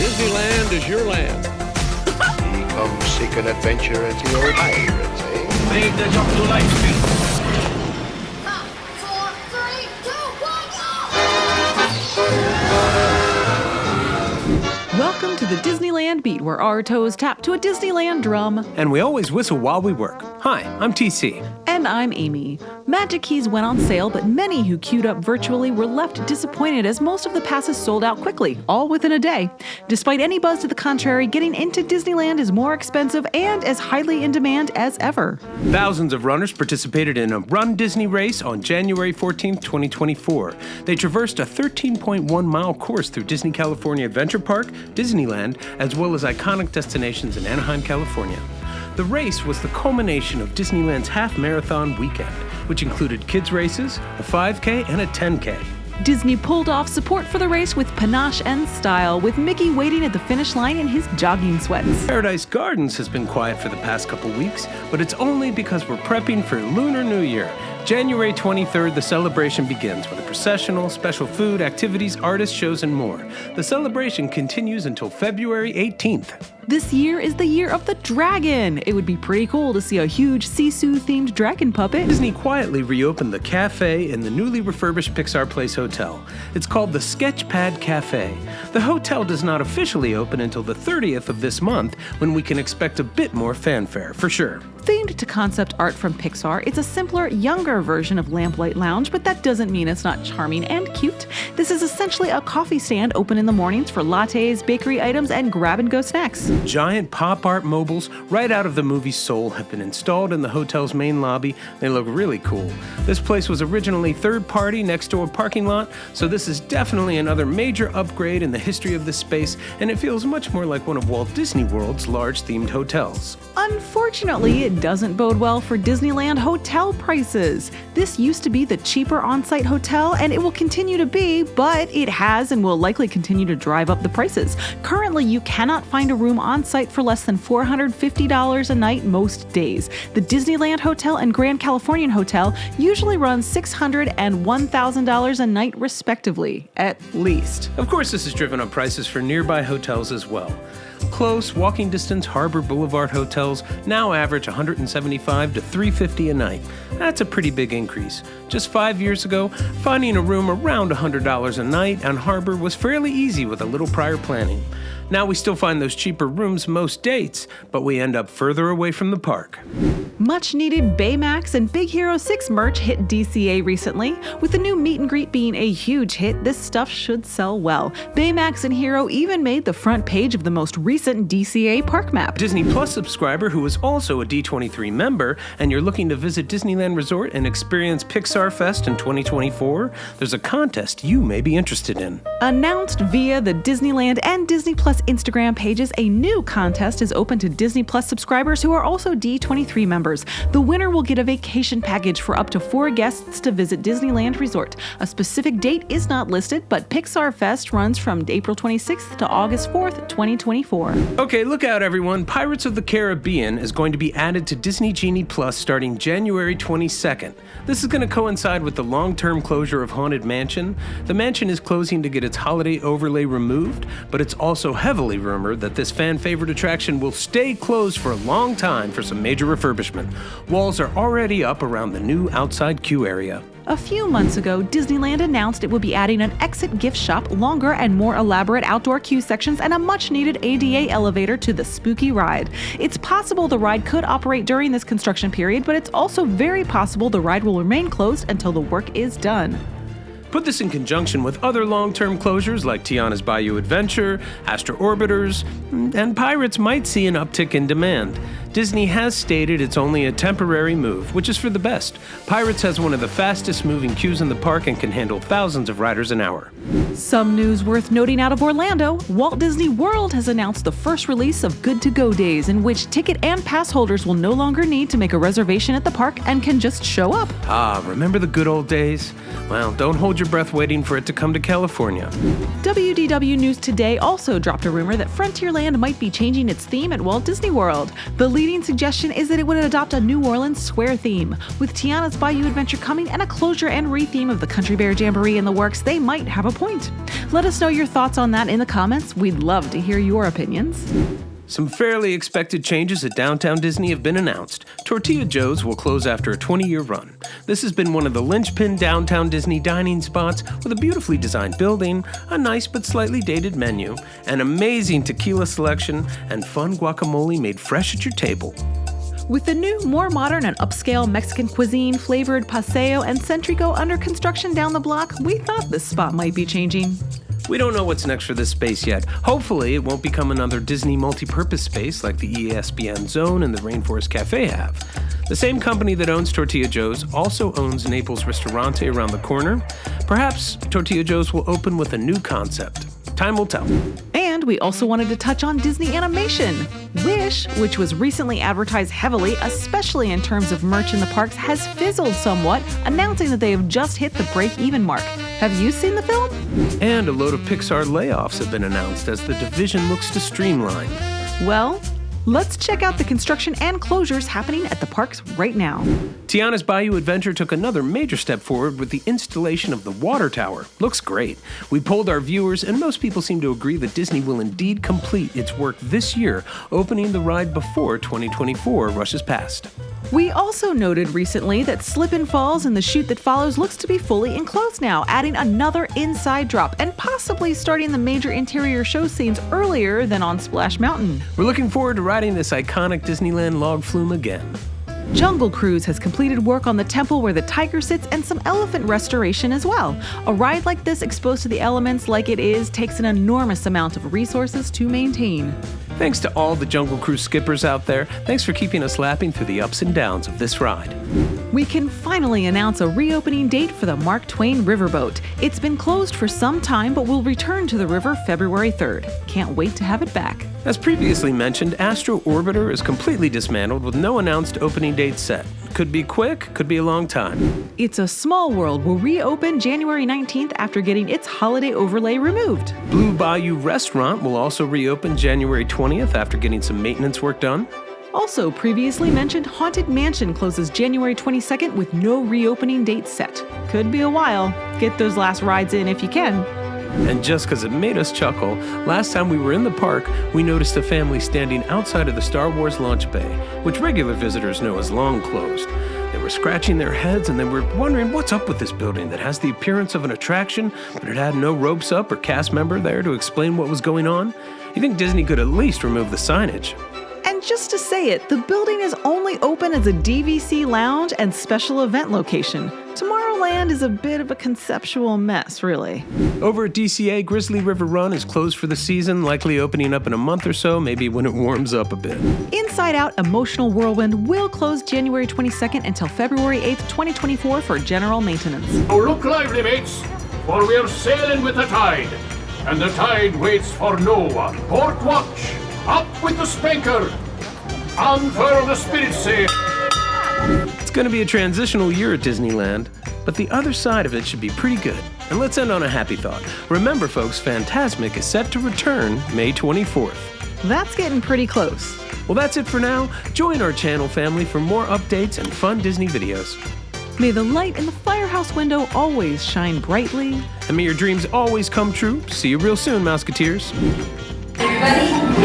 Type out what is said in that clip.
Disneyland is your land. Come seek an adventure at the old pirates, eh? Make the jump to light speed. 5, 4, 3, 2, 1, go! Welcome to the Disneyland Beat, where our toes tap to a Disneyland drum. And we always whistle while we work. Hi, I'm TC. And I'm Amy. Magic Keys went on sale, but many who queued up virtually were left disappointed as most of the passes sold out quickly, all within a day. Despite any buzz to the contrary, getting into Disneyland is more expensive and as highly in demand as ever. Thousands of runners participated in a Run Disney race on January 14, 2024. They traversed a 13.1-mile course through Disney California Adventure Park, Disneyland, as well as iconic destinations in Anaheim, California. The race was the culmination of Disneyland's half-marathon weekend, which included kids' races, a 5K, and a 10K. Disney pulled off support for the race with panache and style, with Mickey waiting at the finish line in his jogging sweats. Paradise Gardens has been quiet for the past couple weeks, but it's only because we're prepping for Lunar New Year. January 23rd, the celebration begins with a processional, special food, activities, artist shows, and more. The celebration continues until February 18th. This year is the year of the dragon. It would be pretty cool to see a huge Sisu-themed dragon puppet. Disney quietly reopened the cafe in the newly refurbished Pixar Place Hotel. It's called the Sketchpad Cafe. The hotel does not officially open until the 30th of this month, when we can expect a bit more fanfare, for sure. Themed to concept art from Pixar, it's a simpler, younger version of Lamplight Lounge, but that doesn't mean it's not charming and cute. This is essentially a coffee stand open in the mornings for lattes, bakery items, and grab-and-go snacks. Giant pop art mobiles right out of the movie Soul have been installed in the hotel's main lobby. They look really cool. This place was originally third-party next to a parking lot, so this is definitely another major upgrade in the history of this space, and it feels much more like one of Walt Disney World's large-themed hotels. Unfortunately, it doesn't bode well for Disneyland hotel prices. This used to be the cheaper on-site hotel, and it will continue to be, but it has and will likely continue to drive up the prices. Currently, you cannot find a room on-site for less than $450 a night most days. The Disneyland Hotel and Grand Californian Hotel usually run $600 and $1,000 a night respectively, at least. Of course, this has driven up prices for nearby hotels as well. Close, walking distance Harbor Boulevard hotels now average $175 to $350 a night. That's a pretty big increase. Just 5 years ago, finding a room around $100 a night on Harbor was fairly easy with a little prior planning. Now we still find those cheaper rooms most dates, but we end up further away from the park. Much needed Baymax and Big Hero 6 merch hit DCA recently. With the new meet and greet being a huge hit, this stuff should sell well. Baymax and Hero even made the front page of the most recent DCA park map. Disney Plus subscriber who is also a D23 member, and you're looking to visit Disneyland Resort and experience Pixar Fest in 2024, there's a contest you may be interested in. Announced via the Disneyland and Disney Plus Instagram pages, a new contest is open to Disney Plus subscribers who are also D23 members. The winner will get a vacation package for up to 4 guests to visit Disneyland Resort. A specific date is not listed, but Pixar Fest runs from April 26th to August 4th, 2024. Okay, look out everyone. Pirates of the Caribbean is going to be added to Disney Genie Plus starting January 22nd. This is going to coincide with the long-term closure of Haunted Mansion. The mansion is closing to get its holiday overlay removed, but it's also heavily rumored that this fan-favorite attraction will stay closed for a long time for some major refurbishment. Walls are already up around the new outside queue area. A few months ago, Disneyland announced it would be adding an exit gift shop, longer and more elaborate outdoor queue sections, and a much-needed ADA elevator to the spooky ride. It's possible the ride could operate during this construction period, but it's also very possible the ride will remain closed until the work is done. Put this in conjunction with other long-term closures like Tiana's Bayou Adventure, Astro Orbiters, and Pirates might see an uptick in demand. Disney has stated it's only a temporary move, which is for the best. Pirates has one of the fastest moving queues in the park and can handle thousands of riders an hour. Some news worth noting out of Orlando: Walt Disney World has announced the first release of Good to Go days, in which ticket and pass holders will no longer need to make a reservation at the park and can just show up. Ah, remember the good old days? Well, don't hold your breath waiting for it to come to California. WDW News Today also dropped a rumor that Frontierland might be changing its theme at Walt Disney World. The leading leading suggestion is that it would adopt a New Orleans square theme. With Tiana's Bayou Adventure coming and a closure and re-theme of the Country Bear Jamboree in the works, they might have a point. Let us know your thoughts on that in the comments. We'd love to hear your opinions. Some fairly expected changes at Downtown Disney have been announced. Tortilla Joe's will close after a 20-year run. This has been one of the linchpin Downtown Disney dining spots with a beautifully designed building, a nice but slightly dated menu, an amazing tequila selection, and fun guacamole made fresh at your table. With the new, more modern and upscale Mexican cuisine, flavored Paseo, and Centrico under construction down the block, we thought this spot might be changing. We don't know what's next for this space yet. Hopefully, it won't become another Disney multi-purpose space like the ESPN Zone and the Rainforest Cafe have. The same company that owns Tortilla Joe's also owns Naples Ristorante around the corner. Perhaps Tortilla Joe's will open with a new concept. Time will tell. And we also wanted to touch on Disney Animation. Wish, which was recently advertised heavily, especially in terms of merch in the parks, has fizzled somewhat, announcing that they have just hit the break-even mark. Have you seen the film? And a load of Pixar layoffs have been announced as the division looks to streamline. Well, let's check out the construction and closures happening at the parks right now. Tiana's Bayou Adventure took another major step forward with the installation of the water tower. Looks great. We polled our viewers, and most people seem to agree that Disney will indeed complete its work this year, opening the ride before 2024 rushes past. We also noted recently that Slip and Falls and the chute that follows looks to be fully enclosed now, adding another inside drop and possibly starting the major interior show scenes earlier than on Splash Mountain. We're looking forward to riding this iconic Disneyland log flume again. Jungle Cruise has completed work on the temple where the tiger sits and some elephant restoration as well. A ride like this exposed to the elements like it is takes an enormous amount of resources to maintain. Thanks to all the Jungle Cruise skippers out there. Thanks for keeping us lapping through the ups and downs of this ride. We can finally announce a reopening date for the Mark Twain Riverboat. It's been closed for some time, but will return to the river February 3rd. Can't wait to have it back. As previously mentioned, Astro Orbiter is completely dismantled with no announced opening date set. Could be quick, could be a long time. It's a Small World will reopen January 19th after getting its holiday overlay removed. Blue Bayou Restaurant will also reopen January 20th after getting some maintenance work done. Also previously mentioned, Haunted Mansion closes January 22nd with no reopening date set. Could be a while. Get those last rides in if you can. And just because it made us chuckle, last time we were in the park, we noticed a family standing outside of the Star Wars launch bay, which regular visitors know is long closed. They were scratching their heads and they were wondering what's up with this building that has the appearance of an attraction, but it had no ropes up or cast member there to explain what was going on. You think Disney could at least remove the signage? And just to say it, the building is only open as a DVC lounge and special event location. Tomorrowland is a bit of a conceptual mess, really. Over at DCA, Grizzly River Run is closed for the season, likely opening up in a month or so, maybe when it warms up a bit. Inside Out Emotional Whirlwind will close January 22nd until February 8th, 2024 for general maintenance. Oh, look lively, mates, for we are sailing with the tide, and the tide waits for no one. Port watch, up with the spanker, unfurl the spirit sail. It's going to be a transitional year at Disneyland, but the other side of it should be pretty good. And let's end on a happy thought. Remember, folks, Fantasmic is set to return May 24th. That's getting pretty close. Well, that's it for now. Join our channel family for more updates and fun Disney videos. May the light in the firehouse window always shine brightly. And may your dreams always come true. See you real soon, Mouseketeers. Everybody,